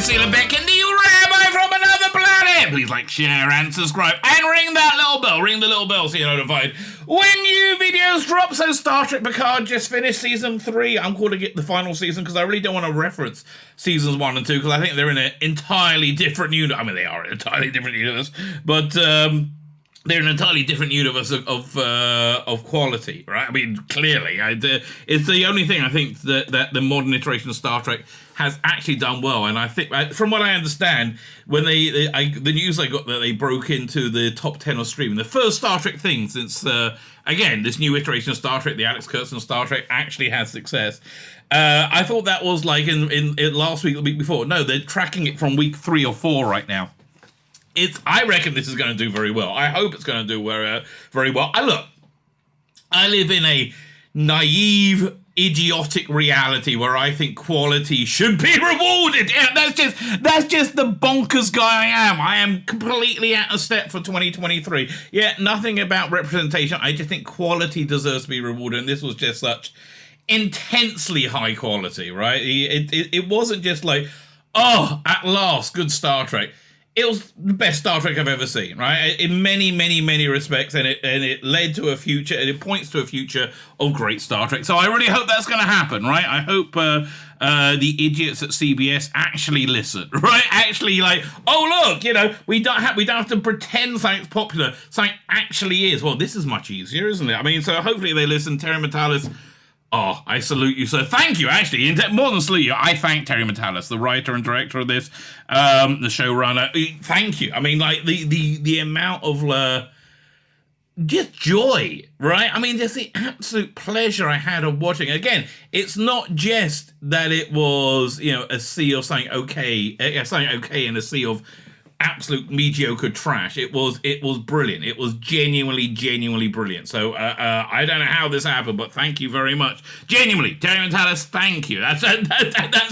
Tzvi Lebetkin, the Rabbi from another planet. Please like, share, and subscribe, and ring that little bell. Ring the little bell so you're notified when new videos drop. So Star Trek Picard just finished season 3. I'm calling it the final season because I really don't want to reference seasons 1 and 2 because I think they're in an entirely different universe. I mean, they are an entirely different universe, but they're an entirely different universe of quality, right? I mean, clearly, it's the only thing I think that the modern iteration of Star Trek has actually done well. And I think, from what I understand, when the news I got that they broke into the top 10 of streaming, the first Star Trek thing since, again, this new iteration of Star Trek, the Alex Kurtzman Star Trek, actually has success. I thought that was like in last week, the week before. No, they're tracking it from week 3 or 4 right now. I reckon this is going to do very well. I hope it's going to do very well. I live in a naive, idiotic reality where I think quality should be rewarded. Yeah, that's just the bonkers guy I am. I am completely out of step for 2023. Yeah, nothing about representation. I just think quality deserves to be rewarded, and this was just such intensely high quality, right? It wasn't just like, oh, at last, good Star Trek. It was the best Star Trek I've ever seen, right? In many, many, many respects, and it led to a future, and it points to a future of great Star Trek. So I really hope that's going to happen, right? I hope the idiots at CBS actually listen, right? Actually, like, oh look, we don't have to pretend something's popular. Something actually is. Well, this is much easier, isn't it? I mean, so hopefully they listen. Terry Matalas. Oh, I salute you, sir. Thank you, actually. More than salute you, I thank Terry Matalas, the writer and director of this, the showrunner. Thank you. I mean, like, the amount of just joy, right? I mean, just the absolute pleasure I had of watching. Again, it's not just that it was, a sea of something okay in a sea of absolute mediocre trash. It was brilliant. It was genuinely brilliant. So I don't know how this happened, but thank you very much. Genuinely, Terry Matalas, thank you. That's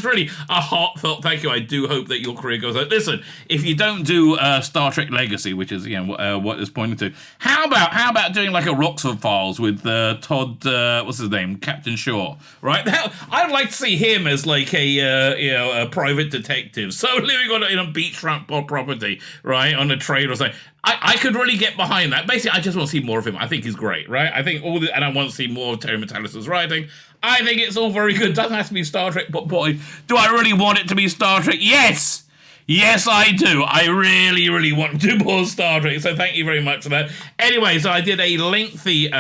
really a heartfelt thank you. I do hope that your career goes on. Listen, if you don't do Star Trek Legacy, which is what it's pointing to, how about doing like a Roxford Files with Todd, what's his name, Captain Shaw, right? I'd like to see him as like a private detective. So living on a beachfront property, right, on a train or something. I could really get behind that. Basically, I just want to see more of him. I think he's great, right? I think and I want to see more of Terry Matalas' writing. I think it's all very good. Doesn't have to be Star Trek, but boy, do I really want it to be Star Trek? Yes, I do. I really want to do more Star Trek. So thank you very much for that. Anyway, so I did a lengthy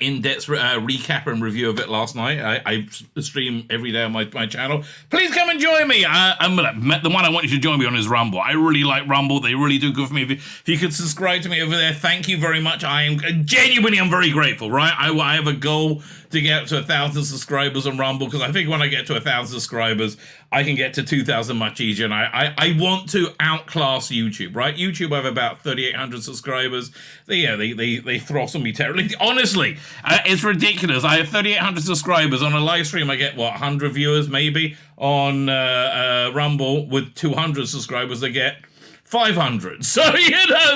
in-depth recap and review of it last night. I stream every day on my channel. Please come and join me. The one I want you to join me on is Rumble. I really like Rumble. They really do good for me. If you could subscribe to me over there, thank you very much. I'm very grateful, right? I have a goal to get up to 1,000 subscribers on Rumble, because I think when I get to 1,000 subscribers, I can get to 2,000 much easier, and I want to outclass YouTube, right? YouTube have about 3,800 subscribers. They throttle me terribly. Honestly, it's ridiculous. I have 3,800 subscribers. On a live stream, I get, 100 viewers maybe? On Rumble, with 200 subscribers, I get 500. So,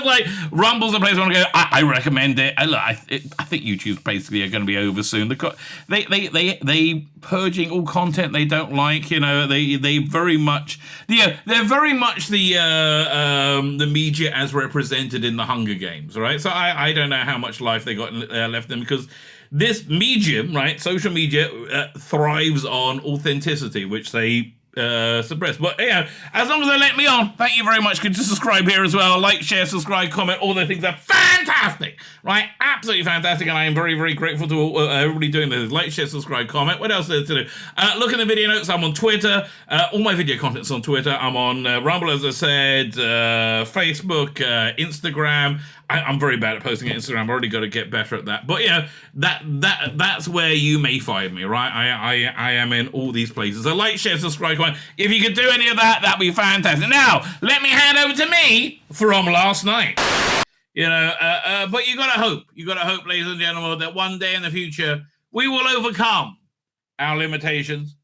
like, Rumble's a place I want to go. I recommend it. I think YouTube's basically going to be over soon. They purging all content they don't like. They very much, they're very much the media as represented in the Hunger Games, right? So I don't know how much life they got left in, because this medium, right, social media, thrives on authenticity, which they suppressed. But as long as they let me on, thank you very much. Could you subscribe here as well? Like, share, subscribe, comment. All the things are fantastic, right? Absolutely fantastic, and I am very grateful to everybody doing this. Like, share, subscribe, comment. What else is there to do? Look in the video notes. I'm on Twitter. All my video content's on Twitter. I'm on Rumble, as I said, Facebook, Instagram. I'm very bad at posting on Instagram. I've already got to get better at that. But that's where you may find me, right? I am in all these places. So like, share, subscribe, comment. If you could do any of that, that'd be fantastic. Now, let me hand over to me from last night. But you gotta hope, ladies and gentlemen, that one day in the future we will overcome our limitations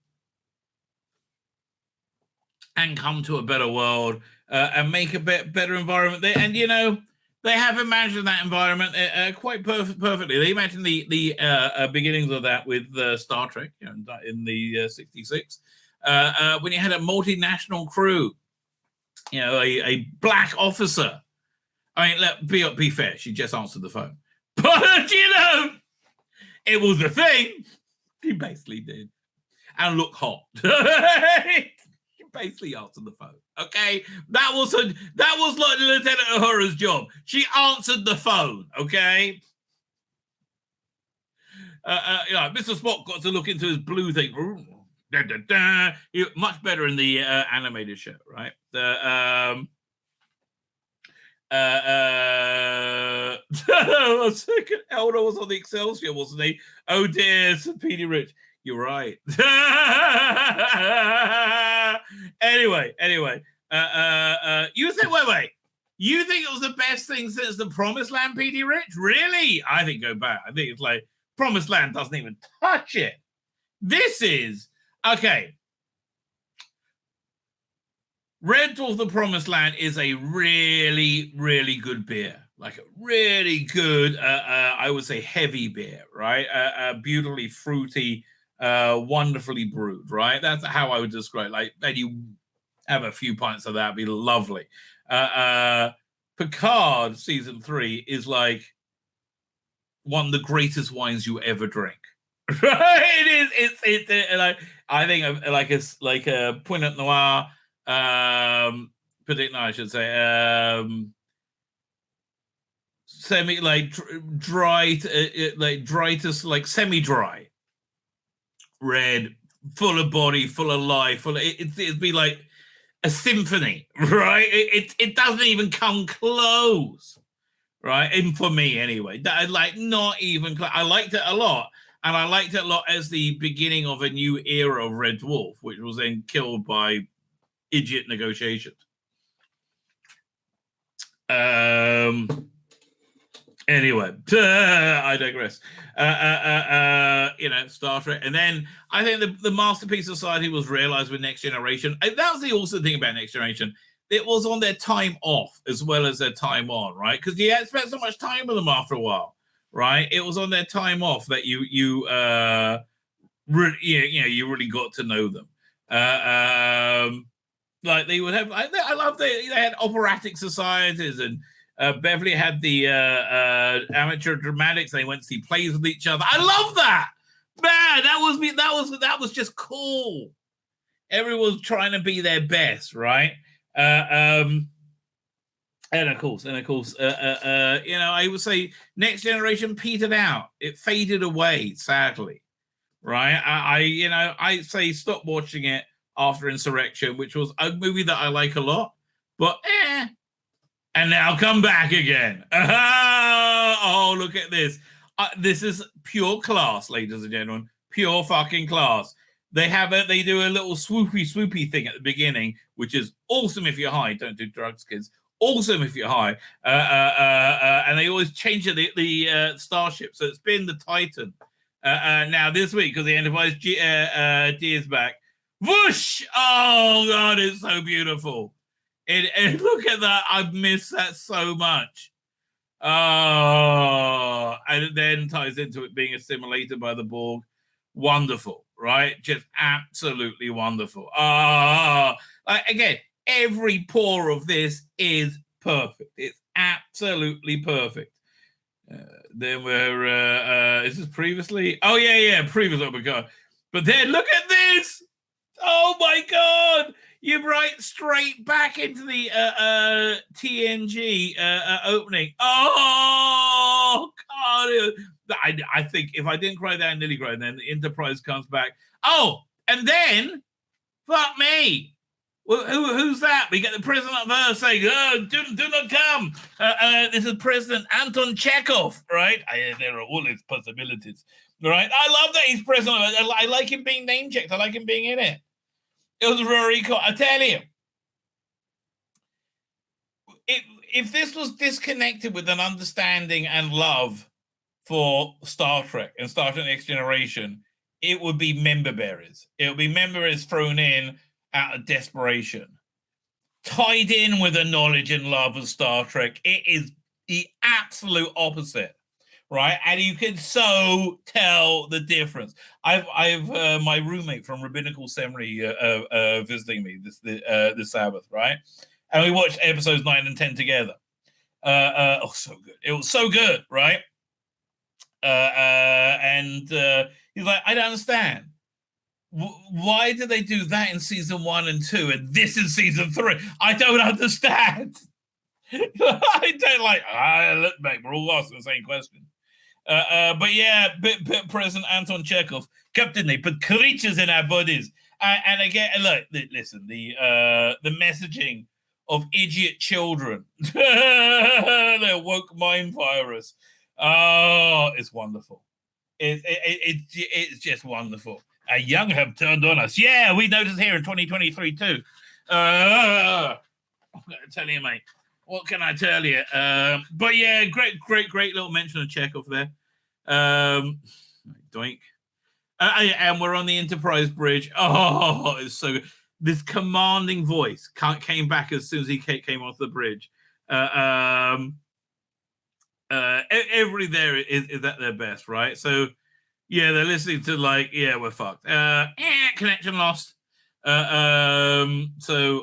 and come to a better world and make a better environment there. And they have imagined that environment quite perfectly. They imagined the beginnings of that with Star Trek in the 66. when you had a multinational crew, a black officer. I mean, be fair, she just answered the phone. But, it was a thing. She basically did. And look hot. She basically answered the phone. Okay? That was like Lieutenant Uhura's job. She answered the phone. Okay? Mr. Spock got to look into his blue thing. Much better in the animated show, right? A second elder was on the Excelsior, wasn't he? Oh dear, Sir Petey Rich. You're right. Anyway. You think? Wait. You think it was the best thing since the Promised Land, Petey Rich? Really? I think go back. I think it's like Promised Land doesn't even touch it. This is okay. Red Dwarf the Promised Land is a really, really good beer. Like a really good, I would say heavy beer, right? Beautifully fruity, wonderfully brewed, right? That's how I would describe it. Like, then you have a few pints of that, it'd be lovely. Picard season 3 is like one of the greatest wines you ever drink. Right? It's like, I think it's like a Pinot Noir, Pinot Noir, I should say, semi like dry, semi-dry, red, full of body, full of life, it'd be like a symphony, right? It doesn't even come close, right? And for me anyway, that like not even close. I liked it a lot. And I liked it a lot as the beginning of a new era of Red Dwarf, which was then killed by idiot negotiations. Anyway, I digress. Star Trek. And then I think the Masterpiece Society was realized with Next Generation. That was the awesome thing about Next Generation. It was on their time off as well as their time on, right? Because you had spent so much time with them after a while. Right, it was on their time off that you really got to know them. Like they would have, I love they had operatic societies, and Beverly had the amateur dramatics. They went to see plays with each other. I love that, man. That was just cool. Everyone's trying to be their best, right? And of course, I would say Next Generation petered out. It faded away, sadly, right? I say stop watching it after Insurrection, which was a movie that I like a lot, but and now come back again. Oh, look at this. This is pure class, ladies and gentlemen. Pure fucking class. They do a little swoopy thing at the beginning, which is awesome if you're high. Don't do drugs, kids. Awesome if you're high. And they always change the starship. So it's been the Titan. Now this week, because the Enterprise G is back. Whoosh! Oh, God, it's so beautiful. And look at that. I've missed that so much. Oh, and it then ties into it being assimilated by the Borg. Wonderful, right? Just absolutely wonderful. Again, every pore of this is perfect. It's absolutely perfect. Then we're is this previously? Oh yeah, previously. Oh my God! But then look at this. Oh my God! You're right straight back into the TNG opening. Oh God! I think if I didn't cry there, I nearly cried. And then the Enterprise comes back. Oh, and then fuck me. Well, who's that? We get the president of Earth saying, "Oh, do not come." This is President Anton Chekhov, right? There are all his possibilities, right? I love that he's president. I like him being name checked. I like him being in it. It was very cool. I tell you, if this was disconnected with an understanding and love for Star Trek and Star Trek Next Generation, it would be member bearers. It would be member bearers thrown in out of desperation. Tied in with a knowledge and love of Star Trek, it is the absolute opposite, right? And you can so tell the difference. I've my roommate from rabbinical seminary visiting me this Sabbath, right? And we watched episodes 9 and 10 together. So good. It was so good, right? And he's like, I don't understand. Why did they do that in season 1 and 2 and this in season 3? I don't understand. I don't look, mate, we're all asking the same question. But yeah, President Anton Chekhov, Captain, they put creatures in our bodies. And again, look, listen, the messaging of idiot children, their woke mind virus. Oh, it's wonderful. It's just wonderful. A young have turned on us. Yeah, we noticed here in 2023 too. I'm going to tell you, mate. What can I tell you? But yeah, great little mention of Chekhov there. Doink. And we're on the Enterprise bridge. Oh, it's so good. This commanding voice came back as soon as he came off the bridge. Everybody there is at their best, right? So, yeah, they're listening to we're fucked. Connection lost. So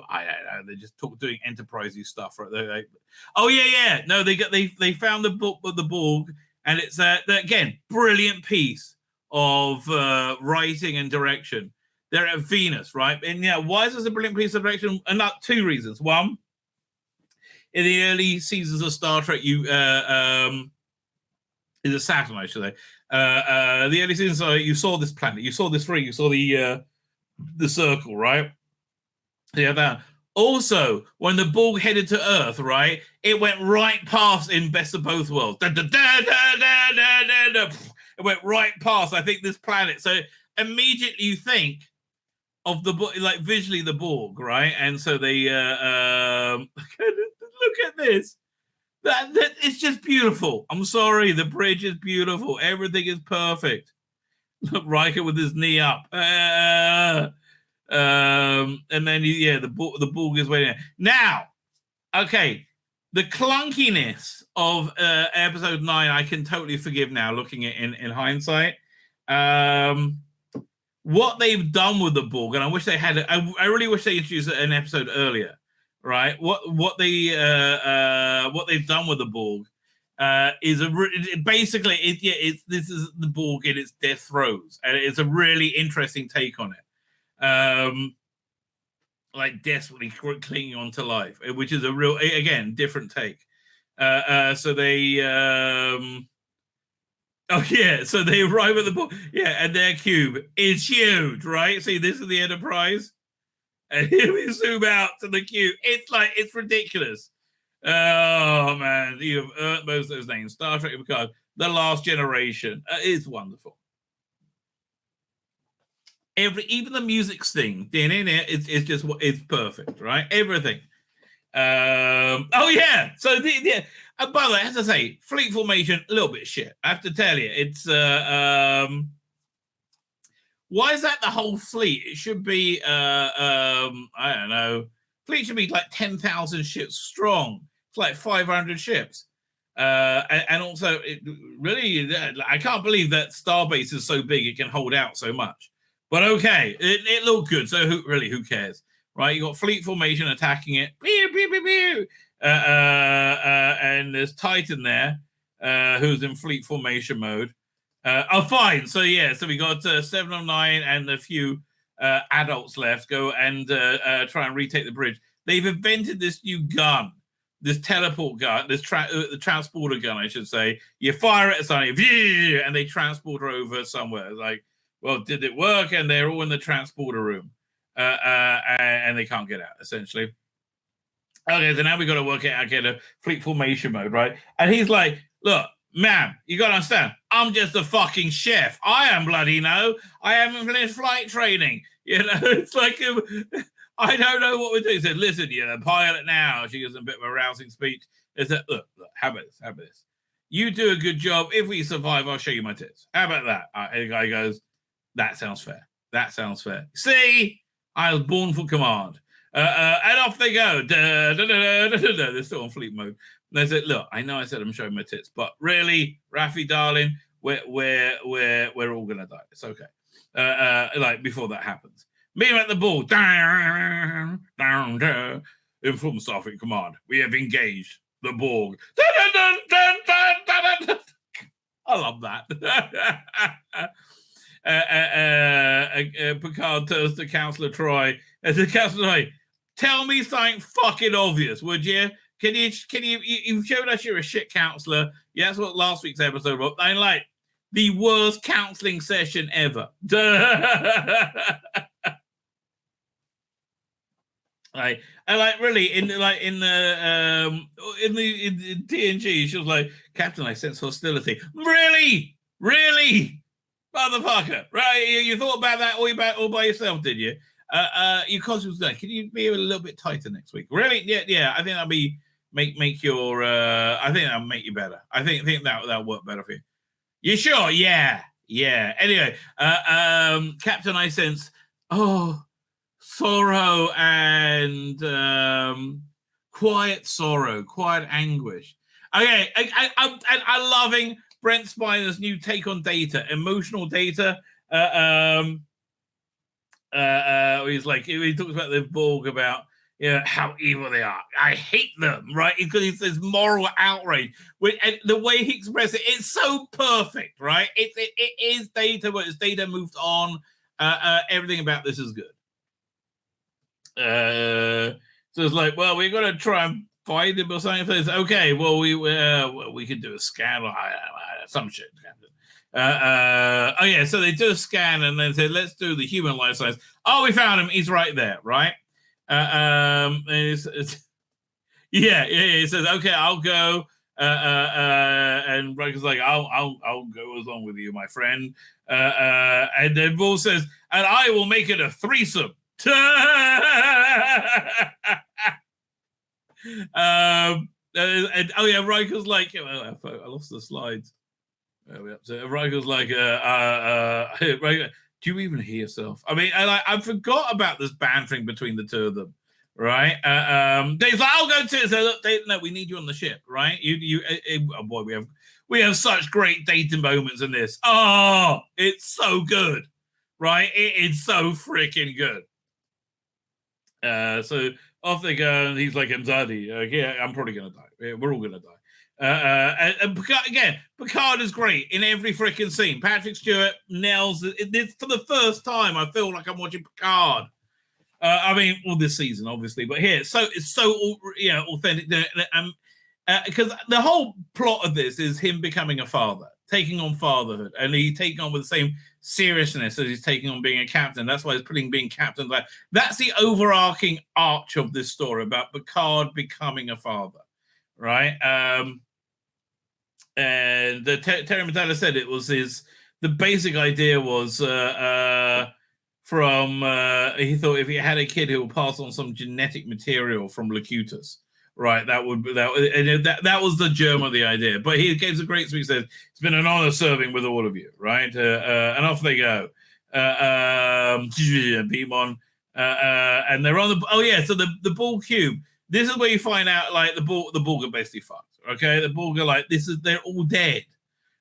I don't know. They're just doing enterprisey stuff, right? They're yeah. No, they found the book of the Borg, and it's again brilliant piece of writing and direction. They're at Venus, right? And yeah, why is this a brilliant piece of direction? And that 2 reasons. One, in the early seasons of Star Trek, in the Saturn, I should say, the early seasons, you saw this planet, you saw this ring, you saw the circle, right? Yeah, that. Also, when the Borg headed to Earth, right, it went right past in Best of Both Worlds. It went right past, I think, this planet. So immediately you think of visually the Borg, right? And so they look at this. That it's just beautiful. I'm sorry, the bridge is beautiful. Everything is perfect. Look, Riker with his knee up. And then the Borg is waiting. Now, okay, the clunkiness of episode 9, I can totally forgive now, looking at in hindsight. What they've done with the Borg, and I wish they had. I really wish they introduced an episode earlier. Right, what they've done with the Borg is this is the Borg in its death throes, and it's a really interesting take on it. Desperately clinging on to life, which is a real, again, different take. So they so they arrive at the Borg, and their cube is huge, right? See, this is the Enterprise. And here we zoom out to the cube. It's ridiculous. Oh, man. You have earned most of those names. Star Trek, Picard, The Last Generation. It's wonderful. Even the music thing, it's perfect, right? Everything. So, by the way, as I say, fleet formation, a little bit shit. I have to tell you, it's... why is that the whole fleet? It should be, I don't know. Fleet should be 10,000 ships strong. It's 500 ships. And also, I can't believe that Starbase is so big it can hold out so much. But okay, it looked good. So who cares? Right? You got fleet formation attacking it. Pew, pew, pew, pew. And there's Titan there, who's in fleet formation mode. Fine. So we got 7 of 9 and a few adults left. Go and try and retake the bridge. They've invented this new gun, this teleport gun, the transporter gun, I should say. You fire it at something, and they transport her over somewhere. Well, did it work? And they're all in the transporter room, and they can't get out, essentially. Okay, so now we got to work it out, get a fleet formation mode, right? And he's like, look, man, you got to understand, I'm just a fucking chef. I am bloody no. I haven't finished flight training. It's I don't know what we're doing. He said, listen, you're the pilot now. She gives a bit of a rousing speech. They said, look, how about this? You do a good job. If we survive, I'll show you my tits. How about that? And the guy goes, that sounds fair. See, I was born for command. And off they go. They're still on fleet mode. They said, look, I know I said I'm showing my tits, but really, Raffi, darling, we're all gonna die. It's okay. Like before that happens. Me at the ball. Down, down, down. Inform Starfleet Command. We have engaged the Borg. Dun, dun, dun, dun, dun, dun, dun. I love that. Picard turns to Counselor Troy. And to Counselor Troy, tell me something fucking obvious, would you? You've shown us you're a shit counselor. Yeah, that's what last week's episode was. I like the worst counseling session ever. I like really in TNG, she was like, Captain, I sense hostility. Really, motherfucker, right? You thought about that all by yourself, did you? Your costume was done. Can you be a little bit tighter next week? Really? Yeah. I think that'll be make your. I think that'll make you better. I think that'll work better for you. You sure? Yeah. Anyway, Captain, I sense sorrow and quiet sorrow, quiet anguish. Okay, I'm loving Brent Spiner's new take on Data, emotional Data. He's like, he talks about the Borg about how evil they are. I hate them, right? Because he says moral outrage. And the way he expresses it, it's so perfect, right? It is Data, but it's Data moved on. Everything about this is good. So it's like, well, we're going to try and find him or something. It's okay, well, we could do a scan or some shit. So they do a scan and then say, let's do the human life size. Oh, we found him. He's right there, right? He says, okay, I'll go. And Riker's like, I'll go along with you, my friend. And then Bull says, and I will make it a threesome. Riker's like, I lost the slides. So Riker's like, Riker, do you even hear yourself? I mean, I forgot about this bantering between the two of them, right? Dave's like, I'll go to it. So look, Dave, no, we need you on the ship, right? Oh boy, we have such great dating moments in this. Oh, it's so good, right? It is so freaking good. So off they go, and he's like, anxiety. Yeah, I'm probably gonna die. We're all gonna die. And Picard is great in every freaking scene. Patrick Stewart nails it. For the first time, I feel like I'm watching Picard. This season, obviously, but here, it's so authentic. Because the whole plot of this is him becoming a father, taking on fatherhood, and he taking on with the same seriousness as he's taking on being a captain. That's why he's putting being captain. Like that's the overarching arch of this story about Picard becoming a father, right? And Terry Matalas said it was the basic idea was he thought if he had a kid who would pass on some genetic material from Locutus, right? That was the germ of the idea. But he gives a great speech. Says it's been an honor serving with all of you, right? And off they go. Beamon, and they're on the so the Borg cube. This is where you find out like the Borg are basically fucked. Okay, the Borg are like they're all dead,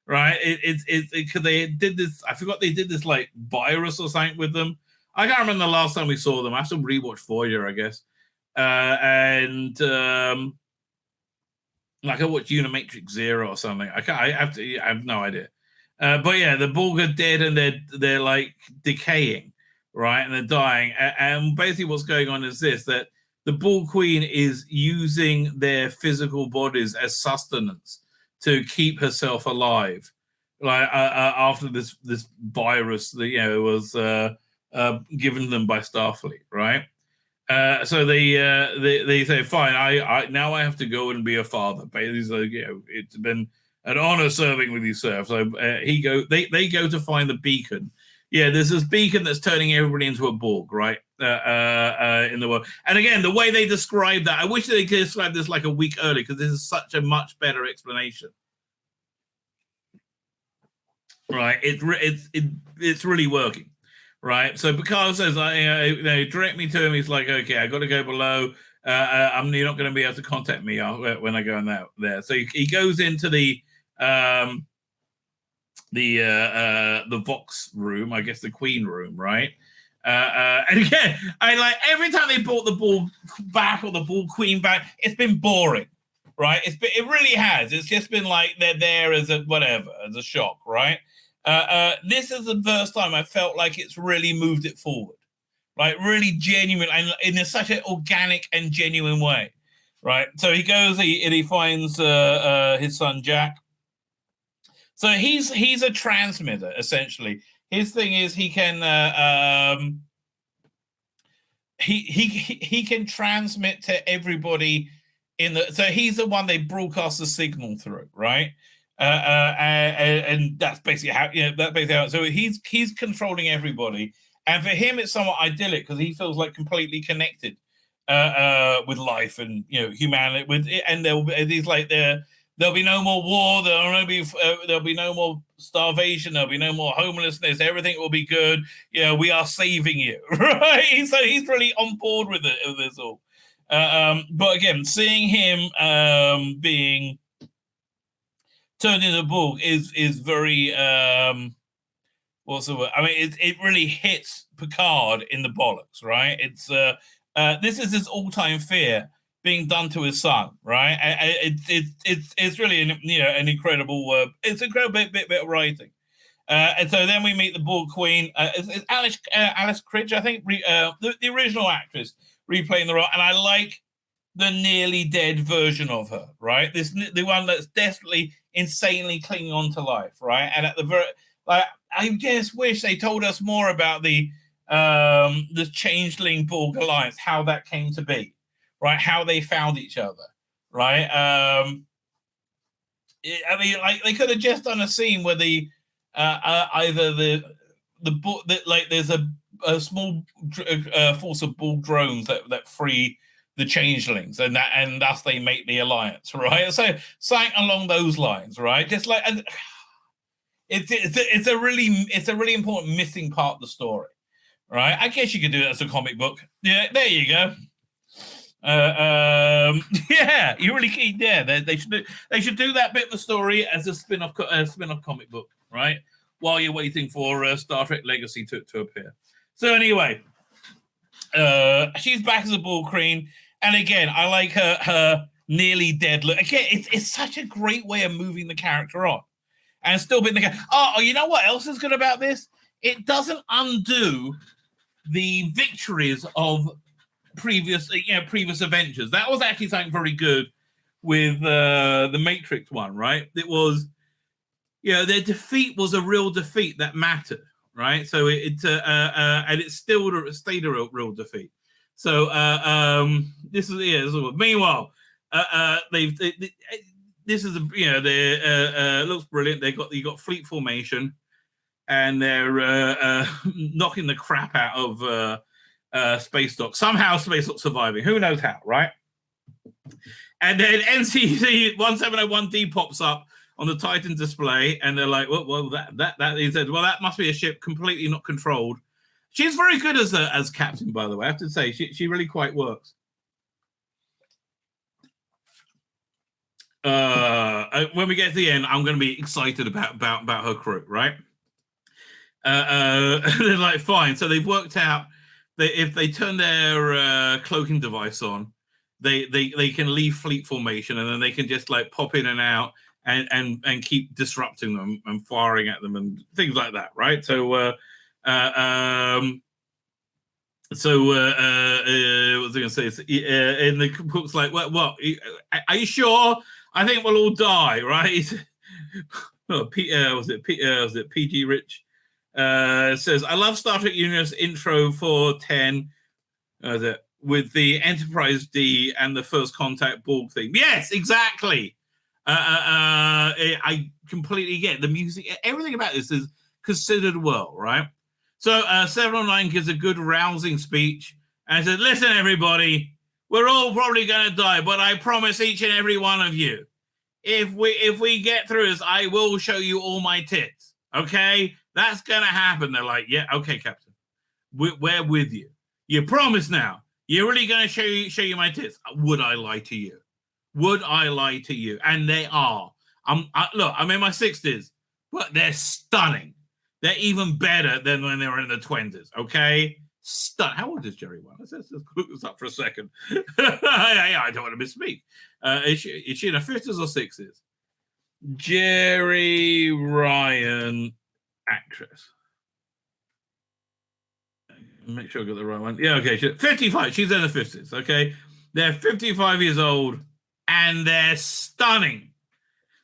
right? It's because they did this. I forgot they did this like virus or something with them. I can't remember the last time we saw them. I have to rewatch Voyager, I guess. I watched Unimatrix Zero or something. I have no idea. But yeah, the Borg are dead and they're like decaying, right? And they're dying. And basically, what's going on is this: that the Borg Queen is using their physical bodies as sustenance to keep herself alive, like after this virus that was given them by Starfleet, right? So they say, fine, I now I have to go and be a father. Basically, it's been an honor serving with you, sir. So they go to find the beacon. Yeah, there's this beacon that's turning everybody into a Borg, right? In the world. And again, the way they describe that, I wish they could describe this like a week earlier because this is such a much better explanation. Right? It's really working. Right, so Picard says, direct me to him. He's like, okay, I got to go below. You're not going to be able to contact me when I go in there. So he goes into the Vox room, I guess the Queen room, right? And again, I like every time they brought the ball back or the ball queen back, it's been boring, right? It really has. It's just been like they're there as a whatever, as a shock, right? This is the first time I felt like it's really moved it forward, like really genuine and in such an organic and genuine way, right? So he goes and he finds his son Jack. So he's a transmitter essentially. His thing is he can he can transmit to everybody in the. So he's the one they broadcast the signal through, right? And that's basically how that's basically how. So he's controlling everybody, and for him it's somewhat idyllic because he feels like completely connected with life and humanity. And he's like there'll be no more war. There'll be no more starvation. There'll be no more homelessness. Everything will be good. We are saving you, right? So he's really on board with this all. But again, seeing him being turned into a Borg is very what's the word? I mean, it really hits Picard in the bollocks, right? It's this is his all-time fear being done to his son, right? It's really an incredible it's incredible bit of writing, and so then we meet the Borg Queen. It's Alice Cridge, I think, the original actress replaying the role, and I like the nearly dead version of her, right? The one that's desperately, insanely clinging on to life, right? And at the I just wish they told us more about the Changeling Borg alliance, how that came to be. Right, how they found each other, right? I mean, like they could have just done a scene where the either there's a small force of Borg drones that free the changelings, and thus they make the alliance, right? So something along those lines, right? Just like it's a really important missing part of the story, right? I guess you could do it as a comic book. Yeah, there you go. Yeah, you really keen. Yeah, they should do that bit of the story as a spin-off comic book, right? While you're waiting for Star Trek Legacy to appear. So anyway, she's back as a Borg Queen, and again, I like her nearly dead look. Again, it's such a great way of moving the character on, and still being the. Oh, you know what else is good about this? It doesn't undo the victories of previous Avengers. That was actually something very good with the Matrix one, right? It was, their defeat was a real defeat that mattered, right? So and it still stayed a real defeat. So this is meanwhile, this is looks brilliant. You got fleet formation, and they're knocking the crap out of Space Dock. Somehow Space Dock surviving. Who knows how, right? And then NCC 1701D pops up on the Titan display, and they're like, well, that he said, well, that must be a ship completely not controlled. She's very good as captain, by the way. I have to say, she really quite works. When we get to the end, I'm going to be excited about her crew, right? They're like, fine. So they've worked out if they turn their cloaking device on, they can leave fleet formation, and then they can just like pop in and out and keep disrupting them and firing at them and things like that, right? So what was I going to say? In the book's like, what? Are you sure? I think we'll all die, right? Was it PG Rich? Says, I love Star Trek Universe intro for 10 with the Enterprise D and the First Contact Borg theme. Yes, exactly. I completely get the music. Everything about this is considered well, right? So 709 gives a good rousing speech and says, listen, everybody, we're all probably going to die, but I promise each and every one of you, if we get through this, I will show you all my tits. Okay? That's going to happen. They're like, yeah, okay, Captain. We're with you. You promise now. You're really going to show you my tits? Would I lie to you? Would I lie to you? And they are. Look, I'm in my 60s, but they're stunning. They're even better than when they were in the 20s, okay? How old is Jerry One? Let's look this up for a second. I don't want to misspeak. Is she in her 50s or 60s? Jerry Ryan, actress. Make sure I got the right one. Yeah, okay. 55. She's in the 50s, okay? They're 55 years old, and they're stunning.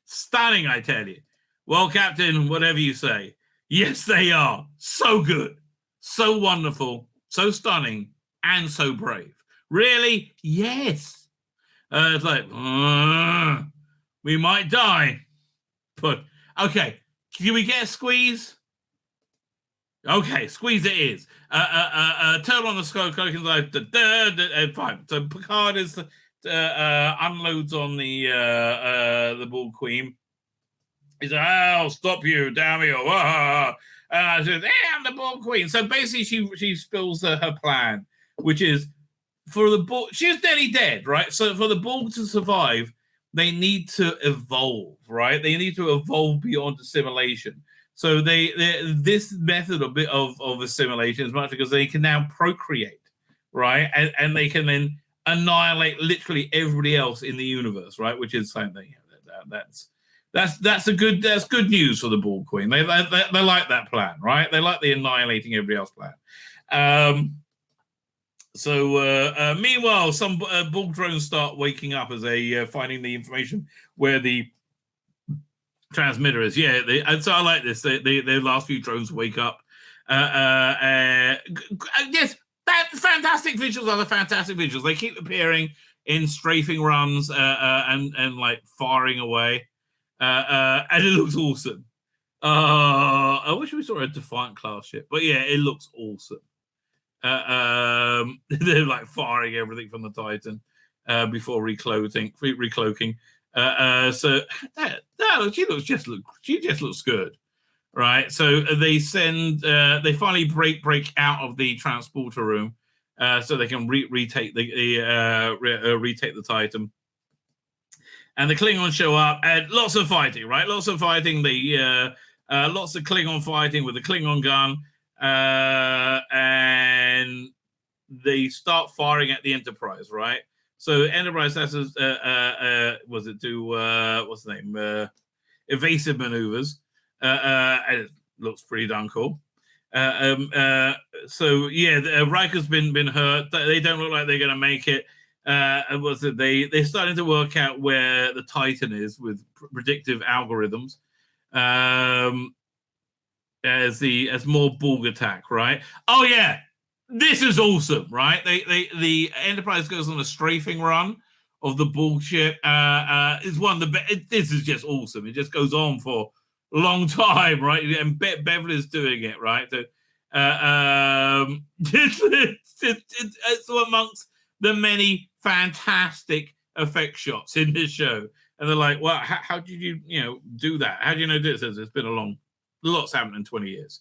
Stunning, I tell you. Well, Captain, whatever you say. Yes, they are. So good. So wonderful. So stunning. And so brave. Really? Yes. It's like, we might die. But, okay. Can we get a squeeze? Okay, squeeze it is. Turn on the skull, fine. So Picard is unloads on the Bull Queen. He's like, I'll stop you, damn you. Says, hey, I'm the Bull Queen. So basically, she spills her plan, which is for the bull. She's nearly dead, right? So for the bull to survive, they need to evolve, right? They need to evolve beyond assimilation. So this method of assimilation is much because they can now procreate, right? And they can then annihilate literally everybody else in the universe, right? Which is something that's good news for the Bull Queen. They like that plan, right? They like the annihilating everybody else plan. Meanwhile, some bull drones start waking up as they finding the information where the transmitter is. So I like this. The last few drones wake up. Yes, fantastic visuals are the fantastic visuals. They keep appearing in strafing runs and like firing away, and it looks awesome. I wish we saw a Defiant class ship, but yeah, it looks awesome. They're like firing everything from the Titan before recloaking. So she just looks good, right? So they finally break out of the transporter room, so they can retake the Titan, and the Klingons show up and lots of fighting, right? Lots of fighting. Lots of Klingon fighting with the Klingon gun, and they start firing at the Enterprise, right? So Enterprise has what's the name? Evasive maneuvers. And it looks pretty darn cool. Riker's been hurt. They don't look like they're going to make it. They're starting to work out where the Titan is with predictive algorithms. As more Borg attack, right? Oh yeah. This is awesome, right? The Enterprise goes on a strafing run of the Borg ship. It's one of the best. This is just awesome. It just goes on for a long time, right? And Beverly's doing it, right? So, it's amongst the many fantastic effect shots in this show. And they're like, well, how did you do that? How do you know this? It's been lots happened in 20 years.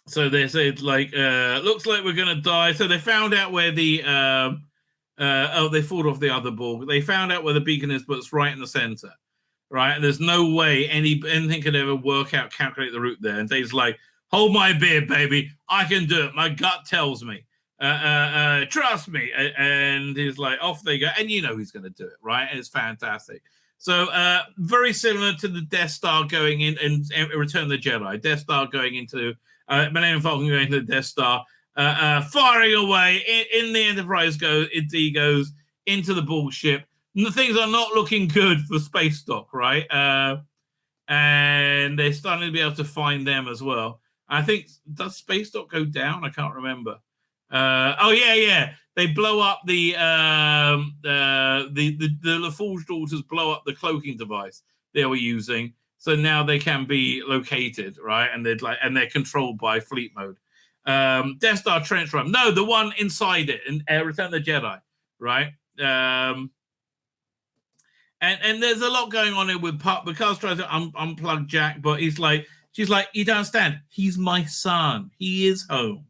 So they said, looks like we're going to die. So they found out where they fought off the other Borg. They found out where the beacon is, but it's right in the center, right? And there's no way anything could ever calculate the route there. And Dave's like, hold my beer, baby. I can do it. My gut tells me. Trust me. And he's like, off they go. And he's going to do it, right? And it's fantastic. So very similar to the Death Star going in and Return of the Jedi. Death Star going into Millennium Falcon going to the Death Star, firing away in the Enterprise goes into the Borg ship. And the things are not looking good for space dock, right? And they're starting to be able to find them as well. I think, does space dock go down? I can't remember. They blow up the LaForge daughters blow up the cloaking device they were using. So now they can be located, right? And they're controlled by fleet mode. Death Star trench run. No, the one inside it in Return of the Jedi, right? And there's a lot going on here with Picard tries to unplug Jack, but she's like, you don't understand. He's my son. He is home,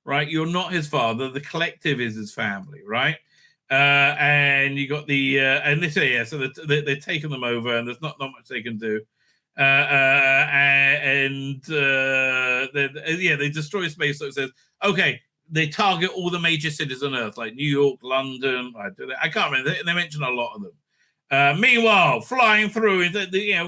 right? You're not his father. The collective is his family, right? And you got the and this so they're taking them over, and there's not much they can do. They destroy space. So it says, okay, they target all the major cities on Earth, like New York, London. I can't remember. They mention a lot of them. Meanwhile, flying through,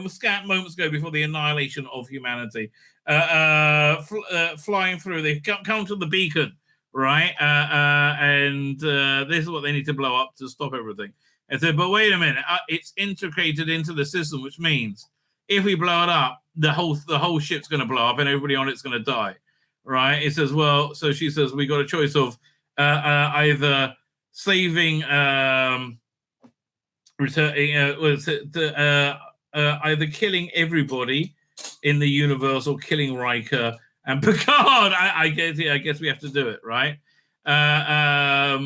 scant moments ago before the annihilation of humanity, flying through, they come to the beacon, right? And this is what they need to blow up to stop everything. And so, but wait a minute, it's integrated into the system, which means if we blow it up, the whole ship's going to blow up and everybody on it's going to die, right? It says, well, so she says we got a choice of either saving, either killing everybody in the universe or killing Riker and Picard. I guess we have to do it, right? Or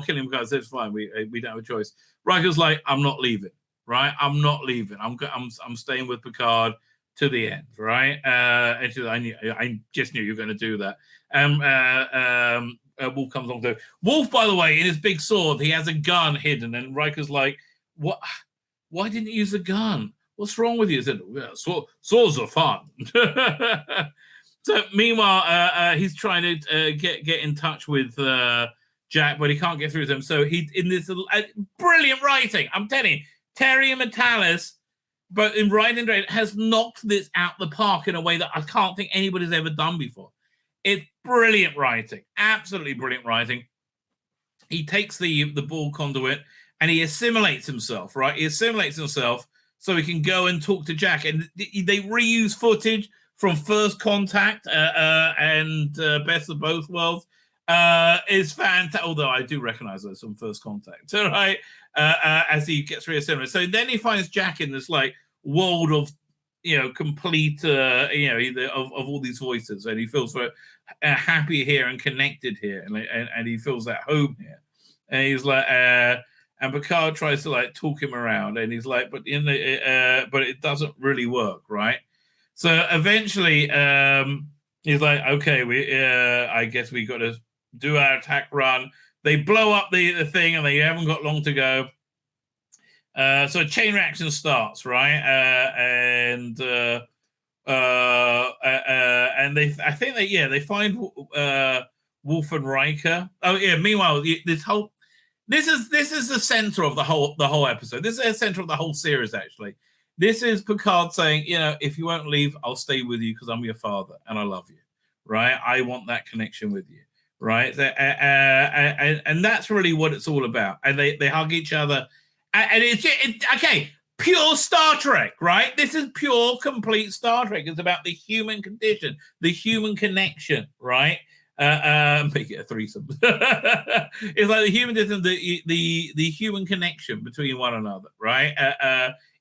killing Picard. So it's fine. We don't have a choice. Riker's like, I'm not leaving. Right, I'm not leaving. I'm staying with Picard to the end. Right, and she's like, I just knew you were going to do that. Wolf comes along too. Wolf, by the way, in his big sword, he has a gun hidden, and Riker's like, "What? Why didn't you use a gun? What's wrong with you?" He said, well, "Swords are fun." So meanwhile, he's trying to get in touch with Jack, but he can't get through to him. So he's in this brilliant writing. I'm telling you. Terry and Metalis, but in writing, has knocked this out the park in a way that I can't think anybody's ever done before. It's brilliant writing, absolutely brilliant writing. He takes the Borg conduit and he assimilates himself, right? He assimilates himself so he can go and talk to Jack. And they reuse footage from First Contact and Best of Both Worlds. Is fantastic, although I do recognize those from First Contact, right? As he gets reassembled. So then he finds Jack in this like world of complete of all these voices, and he feels very happy here and connected here, and he feels at home here. And he's like, and Picard tries to like talk him around, and he's like, but it doesn't really work, right? So eventually, he's like, okay, I guess we got to do our attack run. They blow up the thing, and they haven't got long to go. So a chain reaction starts, right? And they they find Wolf and Riker. Oh yeah. Meanwhile, this is the center of the whole episode. This is the center of the whole series. Actually, this is Picard saying, if you won't leave, I'll stay with you because I'm your father and I love you, right? I want that connection with you. Right, and that's really what it's all about. And they hug each other, and it's okay. Pure Star Trek, right? This is pure, complete Star Trek. It's about the human condition, the human connection, right? Make it a threesome. It's like the human the human connection between one another, right?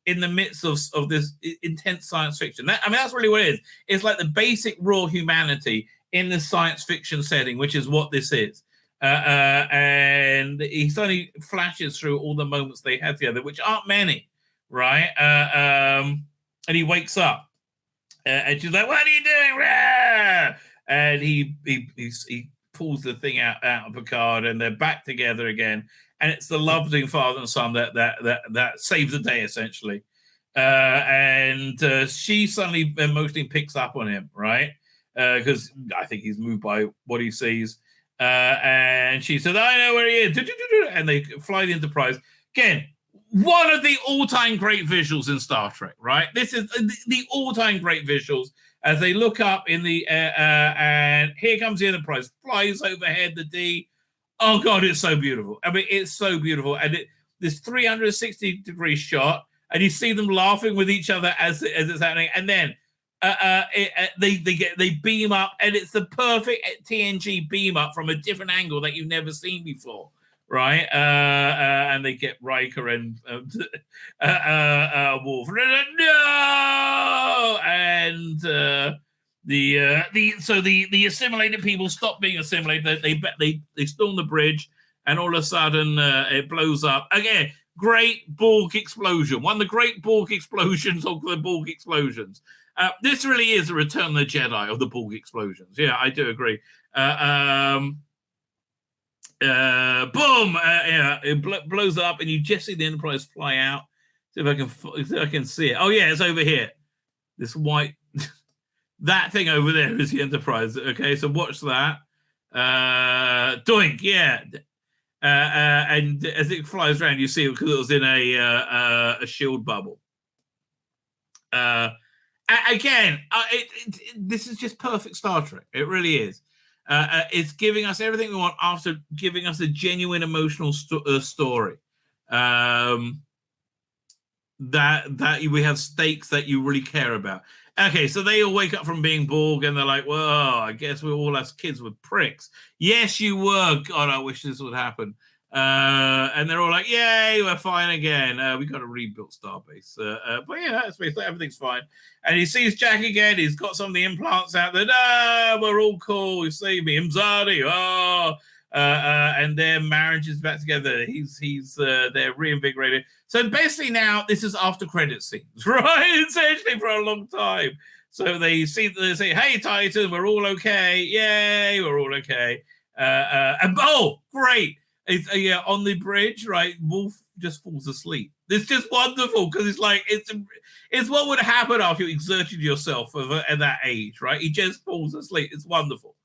In the midst of this intense science fiction. That's really what it is. It's like the basic raw humanity in the science fiction setting, which is what this is. And he suddenly flashes through all the moments they had together, which aren't many, right? And he wakes up, and she's like, "What are you doing?" And he pulls the thing out of Picard, and they're back together again. And it's the loving father and son that saves the day, essentially. And she suddenly emotionally picks up on him, right? Because I think he's moved by what he sees. And she said, "I know where he is." And they fly the Enterprise. Again, one of the all-time great visuals in Star Trek, right? This is the all-time great visuals as they look up in the air, and here comes the Enterprise, flies overhead the D. Oh, God, it's so beautiful. It's so beautiful. And this 360-degree shot, and you see them laughing with each other as it's happening. And then they beam up, and it's the perfect TNG beam up from a different angle that you've never seen before, right? And they get Riker and Worf. No, and the assimilated people stop being assimilated. They storm the bridge, and all of a sudden it blows up again. Great Borg explosion. One of the great Borg explosions of the Borg explosions. This really is a Return of the Jedi of the Borg explosions. Yeah, I do agree. Boom! It blows up, and you just see the Enterprise fly out. See if I can see it. Oh yeah, it's over here. This white, that thing over there is the Enterprise. Okay, so watch that. Doink, yeah. And as it flies around, you see it because it was in a shield bubble. Again, this is just perfect Star Trek. It really is. It's giving us everything we want after giving us a genuine emotional story. That we have stakes that you really care about. Okay, so they all wake up from being Borg and they're like, well, I guess we're all as kids with pricks. Yes, you were. God, I wish this would happen. And they're all like, yay, we're fine again. We got a rebuilt starbase. But yeah, that's basically everything's fine. And he sees Jack again. He's got some of the implants out there. We're all cool. You saved me. Imzadi. Oh. And their marriage is back together. They're reinvigorated. So basically now this is after credit scenes, right? Essentially for a long time. So they say, hey, Titan, we're all okay. Yay, we're all okay. And oh, great. It's on the bridge, right? Wolf just falls asleep. It's just wonderful because it's like it's what would happen after you exerted yourself at that age, right? He just falls asleep. It's wonderful.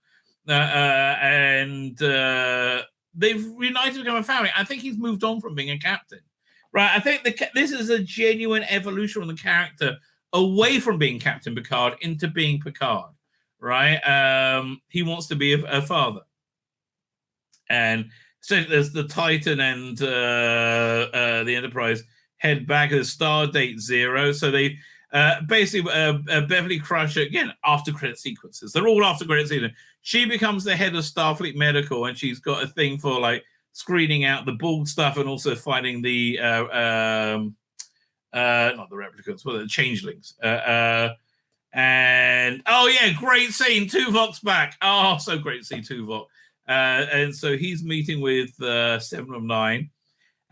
And they've reunited to become a family. I think he's moved on from being a captain, right? I think this is a genuine evolution of the character away from being Captain Picard into being Picard, right? He wants to be a father, and so there's the Titan and the Enterprise head back at Star Date 0. So they basically Beverly Crusher, again, after credit sequences. They're all after credit sequences. She becomes the head of Starfleet Medical, and she's got a thing for like screening out the Borg stuff and also finding the not the replicants, but the changelings. And oh yeah, great scene. Tuvok's back. Oh, so great to see Tuvok. And so he's meeting with 7 of 9,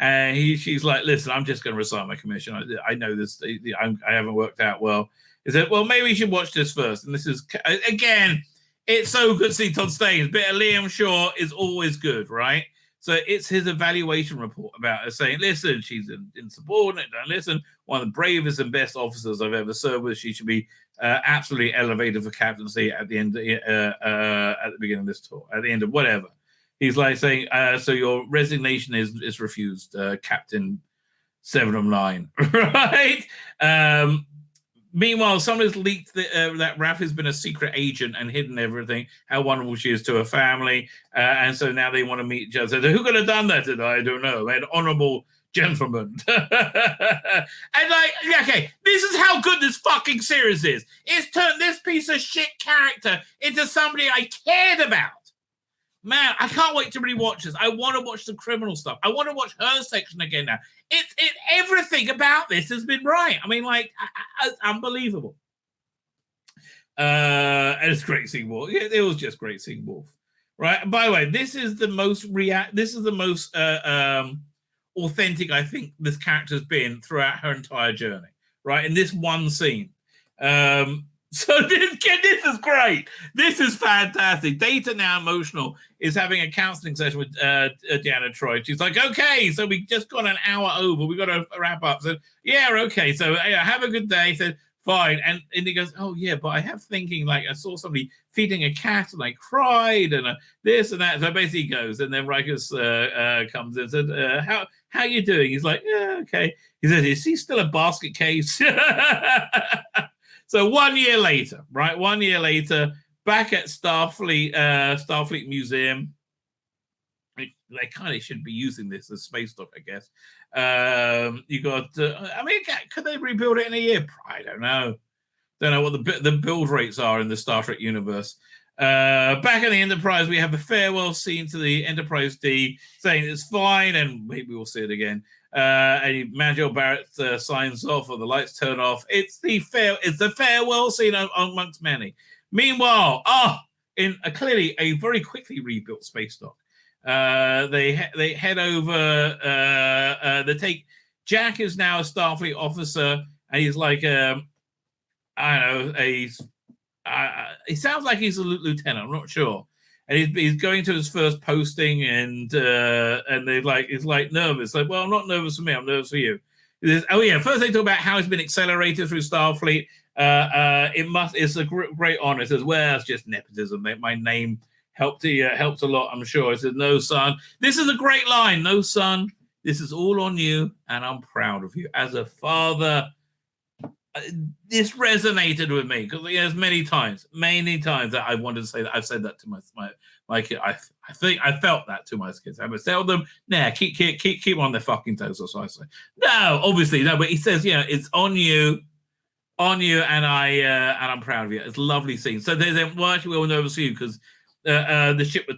and she's like, listen, I'm just going to resign my commission. I know this. I haven't worked out well. He said, well, maybe you should watch this first. And this is, again, it's so good to see Todd Staines. Bit of Liam Shaw is always good, right? So it's his evaluation report about her saying, listen, she's insubordinate. Don't listen. One of the bravest and best officers I've ever served with. She should be absolutely elevated for captaincy at the end, at the beginning of this tour, at the end of whatever. He's like saying, so your resignation is refused, Captain 7 of 9, right? Meanwhile, someone's leaked that Raph has been a secret agent and hidden everything, how wonderful she is to her family. And so now they want to meet each other. So who could have done that? I don't know. An honorable gentleman. And like, okay, this is how good this fucking series is. It's turned this piece of shit character into somebody I cared about. Man, I can't wait to rewatch this. I want to watch the criminal stuff. I want to watch her section again now. Everything about this has been right. I mean, like, it's unbelievable. And it's great seeing Wolf. It was just great seeing Wolf. Right. And by the way, this is the most authentic I think this character's been throughout her entire journey. Right. In this one scene. So this is great. This is fantastic. Data, now emotional, is having a counseling session with Deanna Troi. She's like, okay, so we just got an hour over. We got to wrap up. So, yeah, okay. So, yeah, have a good day. So, fine. And he goes, oh, yeah, but I have thinking, like, I saw somebody feeding a cat and I cried and this and that. So basically he goes. And then Riker's comes in and said, how you doing? He's like, yeah, okay. He said, is he still a basket case? So 1 year later, right? 1 year later, back at Starfleet Museum. They kind of should be using this as space dock, I guess. You got, I mean, could they rebuild it in a year? I don't know. Don't know what the build rates are in the Star Trek universe. Back in the Enterprise, we have a farewell scene to the Enterprise D saying it's fine and maybe we'll see it again. And Major Barrett signs off, or the lights turn off. It's the farewell scene amongst many. Meanwhile, in clearly a very quickly rebuilt space dock, they head over. They take Jack is now a Starfleet officer, and he's like, I don't know, he sounds like he's a lieutenant. I'm not sure. And he's going to his first posting, and they're like, it's like nervous. Like, well, I'm not nervous for me. I'm nervous for you. Oh yeah, first they talk about how he's been accelerated through Starfleet. It's a great honor. It says, well, it's just nepotism. My name helped a lot, I'm sure. It says, no, son. This is a great line. No, son, this is all on you, and I'm proud of you. As a father, this resonated with me because there's many times that I wanted to say that. I've said that to my kid. I think I felt that to my kids. I would tell them, nah, keep on their fucking toes, or so I say. No, obviously, no, but he says, it's on you, and I'm proud of you. It's a lovely scene. So there's actually we'll nervous for you because the ship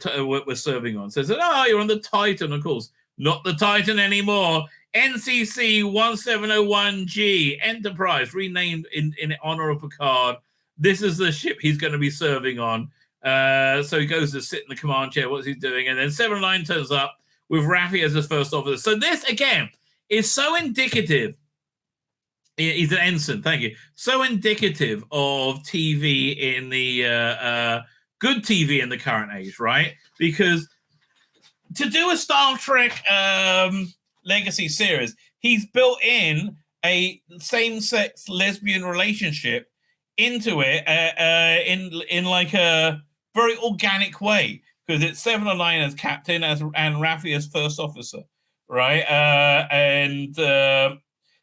we're serving on says, oh, you're on the Titan, of course. Not the Titan anymore. NCC 1701G Enterprise, renamed in honor of Picard. This is the ship he's going to be serving on. So he goes to sit in the command chair. What's he doing? And then 709 turns up with Raffi as his first officer. So this, again, is so indicative. He's an ensign, thank you. So indicative of TV in the good TV in the current age, right? Because to do a Star Trek Legacy series, he's built in a same-sex lesbian relationship into it in like a very organic way, because it's 709 as captain and Raffi as first officer, right?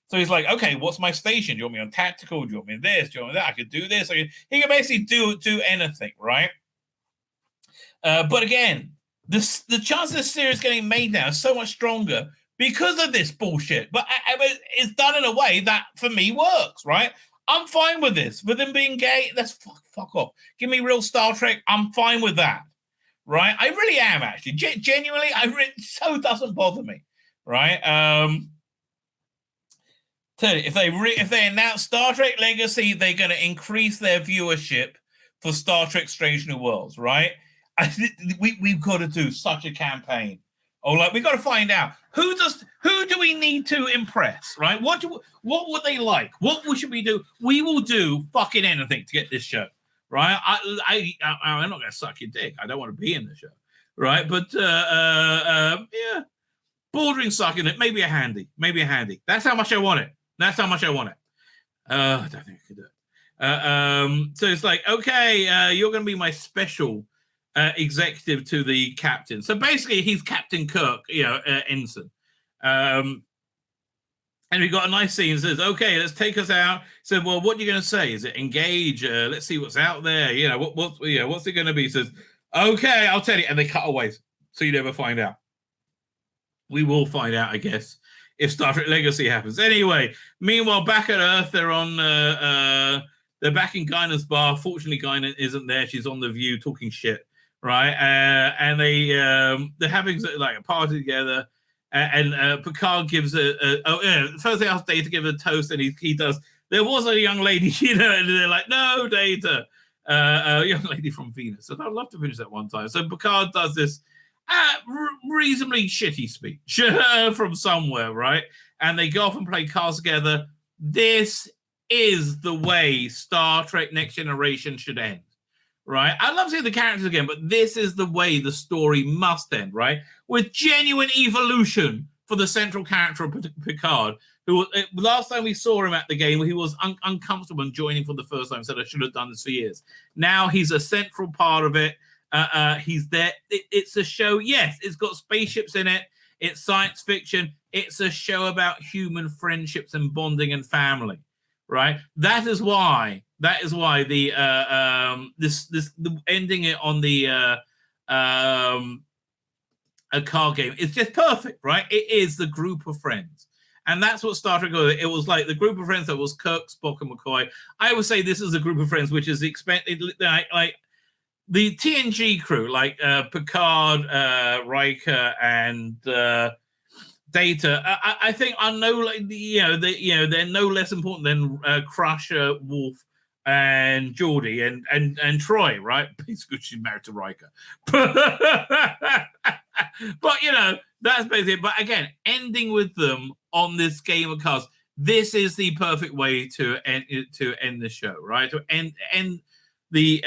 So he's like, okay, what's my station? Do you want me on tactical? Do you want me this? Do you want me that? I could do this. He can basically do anything, right? But again, the chance of this series getting made now is so much stronger because of this bullshit. But it's done in a way that, for me, works, right? I'm fine with this. With them being gay, let's fuck off. Give me real Star Trek. I'm fine with that, right? I really am, actually. Genuinely, so doesn't bother me, right? Tell you, if they announce Star Trek Legacy, they're going to increase their viewership for Star Trek Strange New Worlds, right? We've got to do such a campaign. We've got to find out who do we need to impress, right? What would they like? What should we do? We will do fucking anything to get this show, right? I'm not going to suck your dick. I don't want to be in the show, right? But yeah, bordering sucking it, maybe a handy. That's how much I want it. I don't think I could do it. So it's like, okay, you're going to be my special executive to the captain. So basically, he's Captain Kirk, ensign. And we got a nice scene. It says, okay, let's take us out. So, well, what are you going to say? Is it engage? Let's see what's out there. What's it going to be? He says, okay, I'll tell you. And they cut away, so you never find out. We will find out, I guess, if Star Trek Legacy happens. Anyway, meanwhile, back at Earth, they're back in Guinan's bar. Fortunately, Guinan isn't there. She's on The View talking shit, right? And they're having like a party together. And Picard gives first they ask Data to give a toast, and he does. There was a young lady, and they're like, no, Data, a young lady from Venus. So I'd love to finish that one time. So Picard does this reasonably shitty speech from somewhere, right? And they go off and play cards together. This is the way Star Trek Next Generation should end, right? I'd love to see the characters again, but this is the way the story must end, right? With genuine evolution for the central character of Picard, who last time we saw him at the game, he was uncomfortable and joining for the first time, said I should have done this for years. Now he's a central part of it. He's there. It's a show. Yes, it's got spaceships in it. It's science fiction. It's a show about human friendships and bonding and family, right? That is why the ending it on the a card game is just perfect, right? It is the group of friends. And that's what Star Trek was. It was like the group of friends that was Kirk, Spock, and McCoy. I would say this is a group of friends which is expected, like the TNG crew, like Picard, Riker, and Data. I think are they're no less important than Crusher, Worf, and Geordi, and Troy, right? Basically, she's married to Riker. But that's basically it. But again, ending with them on this game of cards, this is the perfect way to end the show, right? To end the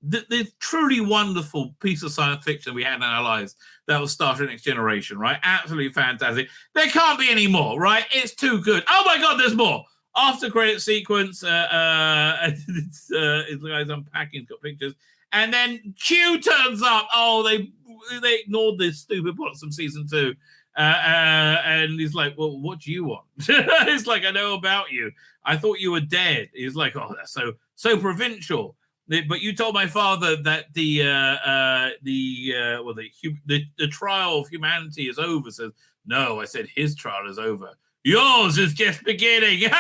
the truly wonderful piece of science fiction we had in our lives that was Star Trek Next Generation, right? Absolutely fantastic. There can't be any more, right? It's too good. Oh my God, there's more. After credit sequence, it's the guy's unpacking, got pictures, and then Q turns up. Oh, they ignored this stupid plot from season 2. And he's like, well, what do you want? It's like, I know about you. I thought you were dead. He's like, oh, that's so provincial. But you told my father that the trial of humanity is over. Says, no, I said his trial is over. Yours is just beginning. Yes,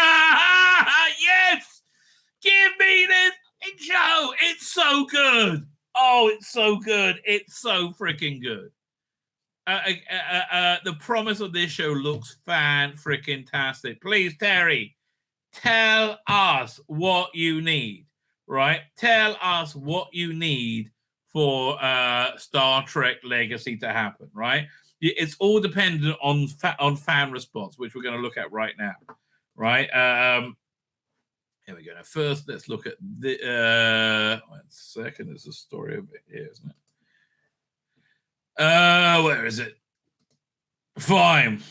give me this show. It's so good. Oh, it's so good. It's so freaking good. The promise of this show looks fan-freaking-tastic. Please, Terry, tell us what you need, right? Tell us what you need for Star Trek Legacy to happen, right? It's all dependent on fan response, which we're going to look at right now, right? Here we go. Now, first, let's look at the... 1 second. There's a story of it here, isn't it? Where is it? Fine.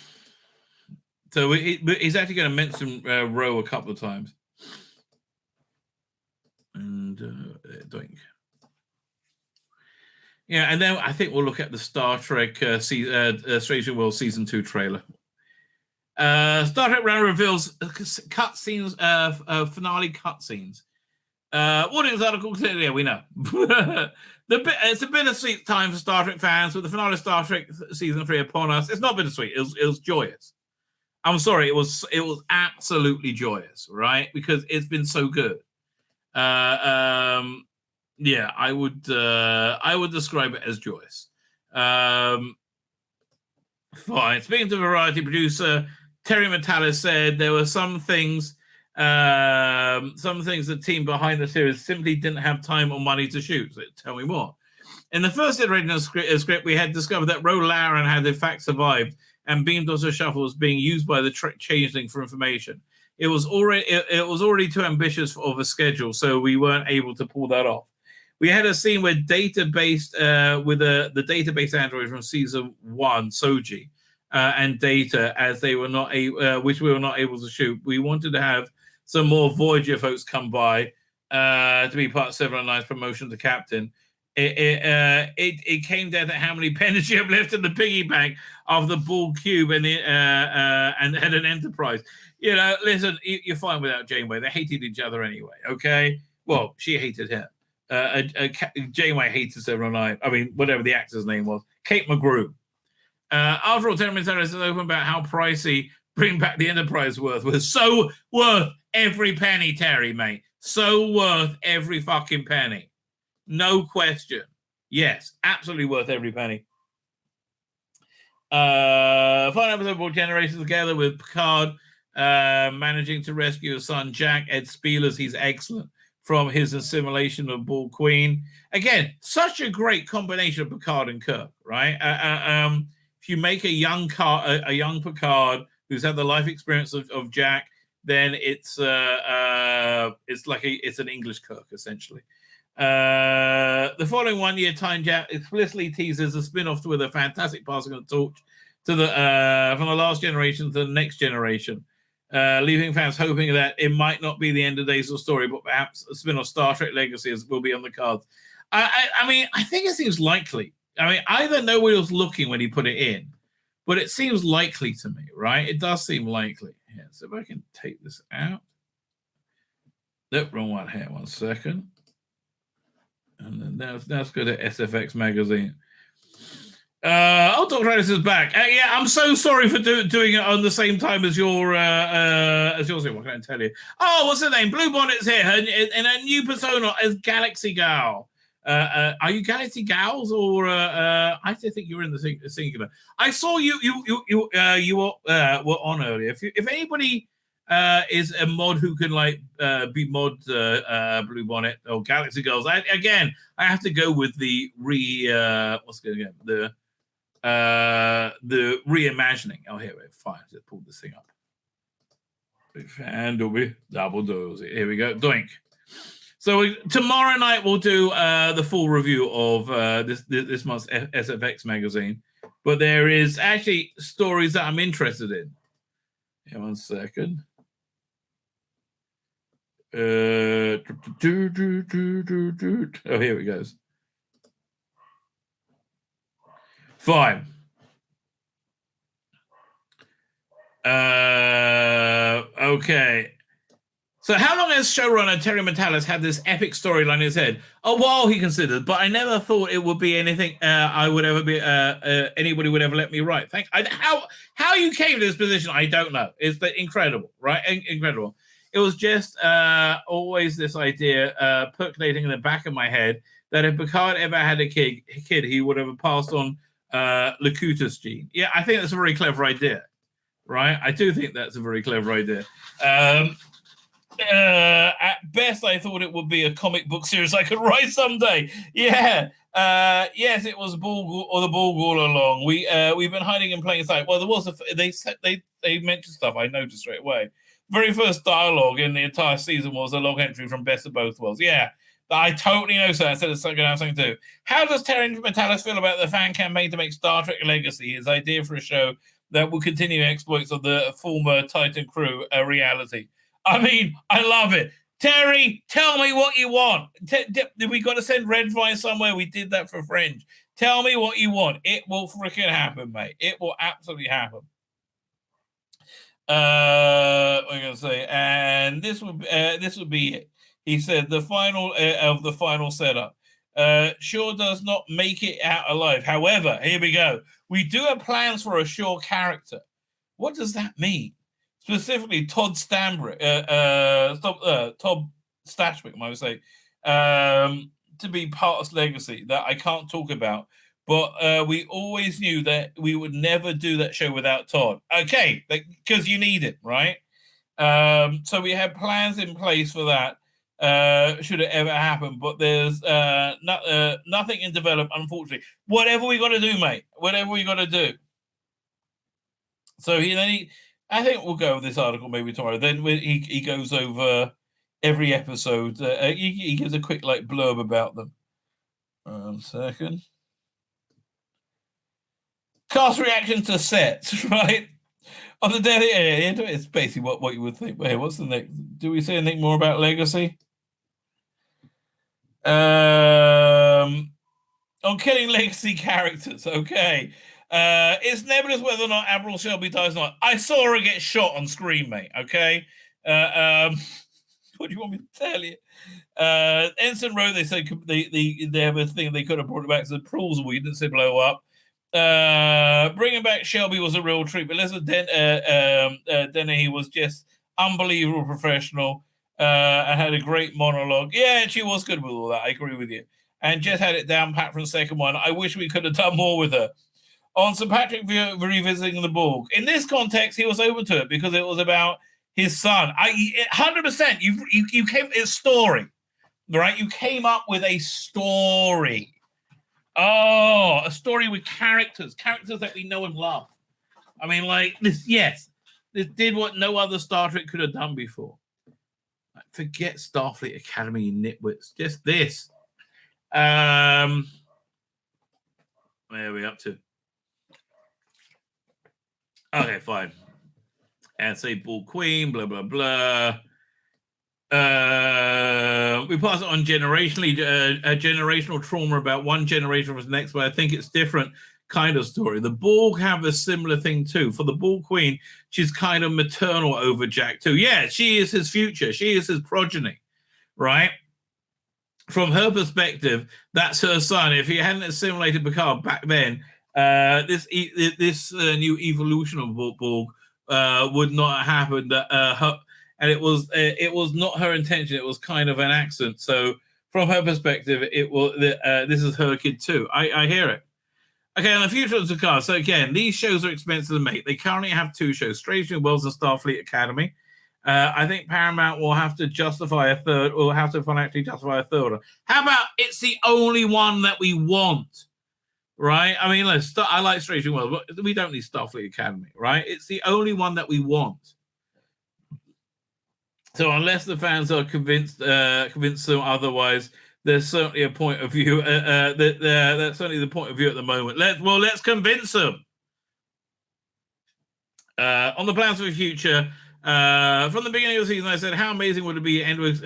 So he's actually going to mention Roe a couple of times. And doink. Yeah, and then I think we'll look at the Star Trek Strange New World Season 2 trailer. Star Trek Round reveals cutscenes, finale cutscenes. What is article? Yeah, we know. It's a bittersweet time for Star Trek fans with the finale of Star Trek Season 3 upon us. It's not bittersweet. It was joyous. I'm sorry. It was absolutely joyous, right? Because it's been so good. Yeah, I would describe it as joyous. Fine. Speaking to Variety producer Terry Matalis said there were some things the team behind the series simply didn't have time or money to shoot. So tell me more. In the first iteration of the script, we had discovered that Ro Laren had in fact survived and beamed onto a shuttle was being used by the changeling for information. It was already too ambitious of a schedule, so we weren't able to pull that off. We had a scene where data-based with the database android from season 1, Soji, and Data, as they were not which we were not able to shoot. We wanted to have some more Voyager folks come by to be part of 709's promotion to captain. It came down to how many pennies you have left in the piggy bank of the ball cube and an Enterprise. You know, listen, you're fine without Janeway. They hated each other anyway. Okay, well, she hated him. Janeway hated 709. I mean, whatever the actor's name was, Kate McGrew. After all, 10 minutes is open about how pricey bring back the Enterprise was so worth every penny, Terry, mate. So worth every fucking penny. No question. Yes, absolutely worth every penny. Final episode brought generations together with Picard managing to rescue his son Jack. Ed Spielers, he's excellent from his assimilation of Ball Queen. Again, such a great combination of Picard and Kirk, right? If you make a young Picard who's had the life experience of Jack, then it's an English Kirk essentially. The following 1 year time Jack explicitly teases a spin-off with a fantastic passing of the torch to the from the last generation to the next generation, leaving fans hoping that it might not be the end of Days of Story, but perhaps a spin-off Star Trek Legacy will be on the cards. I mean, I think it seems likely. I mean, I don't know where he was looking when he put it in, but it seems likely to me, right? It does seem likely. Yeah, so if I can take this out. Nope, wrong one here. 1 second. And then let's go to SFX magazine. Dr. Radis is back. Yeah, I'm so sorry for doing it on the same time as yours. What can I tell you? Oh, what's her name? Blue Bonnet's here, in a new persona as Galaxy Gal. Are you Galaxy Gals or I think you're in the singular. I saw you were on earlier. If anybody is a mod who can be mod Blue Bonnet or Galaxy Girls, I have to go with the the reimagining. Oh, here we go. Fine. Just pull this thing up. And double dose. Here we go. Doink. So tomorrow night we'll do the full review of this month's SFX magazine. But there is actually stories that I'm interested in. Here, 1 second. Oh, here it goes. Fine. Okay. So how long has showrunner Terry Matalas had this epic storyline in his head? A while, he considered, but I never thought it would be anything I would ever be anybody would ever let me write. Thanks. How you came to this position, I don't know. It's incredible, right? Incredible. It was just always this idea percolating in the back of my head that if Picard ever had a kid, he would have passed on Locutus gene. Yeah, I think that's a very clever idea, right? I do think that's a very clever idea. At best, I thought it would be a comic book series I could write someday. Yeah. Yes, it was Borg or the Borg all along. We've been hiding in plain sight. Well, there was they mentioned stuff I noticed straight away. Very first dialogue in the entire season was a log entry from Best of Both Worlds. Yeah, I totally know that. I said it's going to have something to do. How does Terry Matalas feel about the fan campaign to make Star Trek Legacy, his idea for a show that will continue exploits of the former Titan crew, a reality? I mean, I love it. Terry, tell me what you want. We got to send Red Vine somewhere. We did that for Fringe. Tell me what you want. It will freaking happen, mate. It will absolutely happen. What am I gonna say? And this would be it. He said the final of the final setup. Shaw does not make it out alive. However, here we go. We do have plans for a Shaw character. What does that mean? Specifically, Todd Stashwick, I would say, to be part of Legacy that I can't talk about. But we always knew that we would never do that show without Todd. Okay, because you need it, right? So we had plans in place for that, should it ever happen. But there's nothing in development, unfortunately. Whatever we got to do, mate. Whatever we got to do. So I think we'll go with this article maybe tomorrow. Then he goes over every episode. He gives a quick blurb about them. 1 second. Cast reaction to sets, right? On the day, it's basically what you would think. Hey, what's the next? Do we say anything more about Legacy? On killing Legacy characters, okay. It's nebulous whether or not Admiral Shelby dies or not. I saw her get shot on screen, mate, okay? What do you want me to tell you? Ensign Rowe, they said they have a thing they could have brought it back as a plausible. You didn't say blow up. Bringing back Shelby was a real treat, but Elizabeth Dennehy was just unbelievable professional and had a great monologue. Yeah, and she was good with all that. I agree with you. And just had it down pat from the second one. I wish we could have done more with her. On Sir Patrick revisiting the Borg. In this context, he was open to it because it was about his son. 100%. You came a story, right? You came up with a story. Oh, a story with characters that we know and love. I mean, this. Yes, this did what no other Star Trek could have done before. Forget Starfleet Academy nitwits. Just this. Where are we up to? Okay, fine. And say Bull Queen, blah, blah, blah. We pass it on generationally, a generational trauma about one generation was the next, but I think it's different kind of story. The Borg have a similar thing too. For the Bull Queen, she's kind of maternal over Jack too. Yeah, she is his future. She is his progeny, right? From her perspective, that's her son. If he hadn't assimilated Picard back then, this new evolution of Borg would not have happened. And it was not her intention. It was kind of an accident. So from her perspective, this is her kid too. I hear it. Okay, on the future of Picard. So again, these shows are expensive to make. They currently have 2 shows: Strange New Worlds and Starfleet Academy. I think Paramount will have to justify a third, or have to financially justify a third. How about it's the only one that we want? right? I mean, I like Strange New Worlds, but we don't need Starfleet Academy, right? It's the only one that we want. So unless the fans are convinced them otherwise, there's certainly a point of view. That's certainly the point of view at the moment. Let's convince them. On the plans for the future, from the beginning of the season, I said, how amazing would it be to end with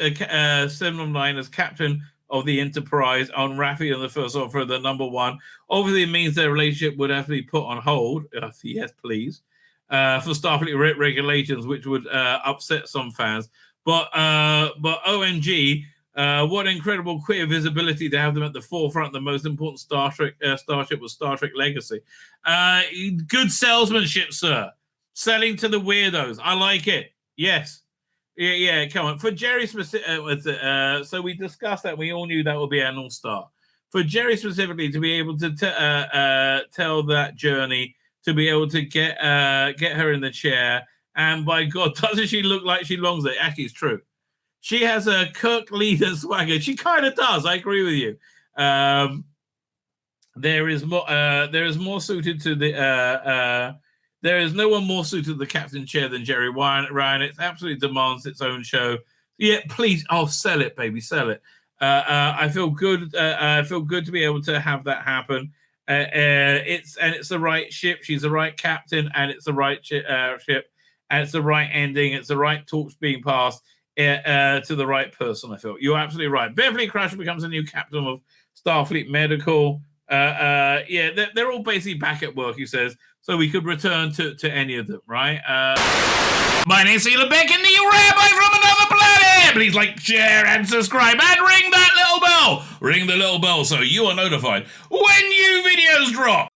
7 of 9 as captain of the Enterprise on Raffi in the first offer, the number 1. Obviously, it means their relationship would have to be put on hold. Yes, please. For Starfleet regulations, which would upset some fans. But OMG, what incredible queer visibility to have them at the forefront. The most important starship was Star Trek Legacy. Good salesmanship, sir. Selling to the weirdos. I like it. Yes. Yeah, come on. For Jerry specific, so we discussed that. We all knew that would be our North Star. For Jerry specifically to be able to tell that journey, to be able to get her in the chair, and by God, doesn't she look like she belongs there? Actually, it's true. She has a Kirk leader swagger. She kind of does. I agree with you. There is more suited to the. There is no one more suited to the captain chair than Jerry Ryan. It absolutely demands its own show. Yeah, please, sell it, baby, sell it. I feel good. I feel good to be able to have that happen. It's the right ship. She's the right captain, and it's the right ship, and it's the right ending. It's the right torch being passed to the right person. I feel you're absolutely right. Beverly Crusher becomes a new captain of Starfleet Medical. They're all basically back at work, he says, so we could return to any of them, right? My name's Tzvi Lebetkin, the Rabbi from another planet. Please like, share, and subscribe, and ring that little bell. Ring the little bell so you are notified when new videos drop.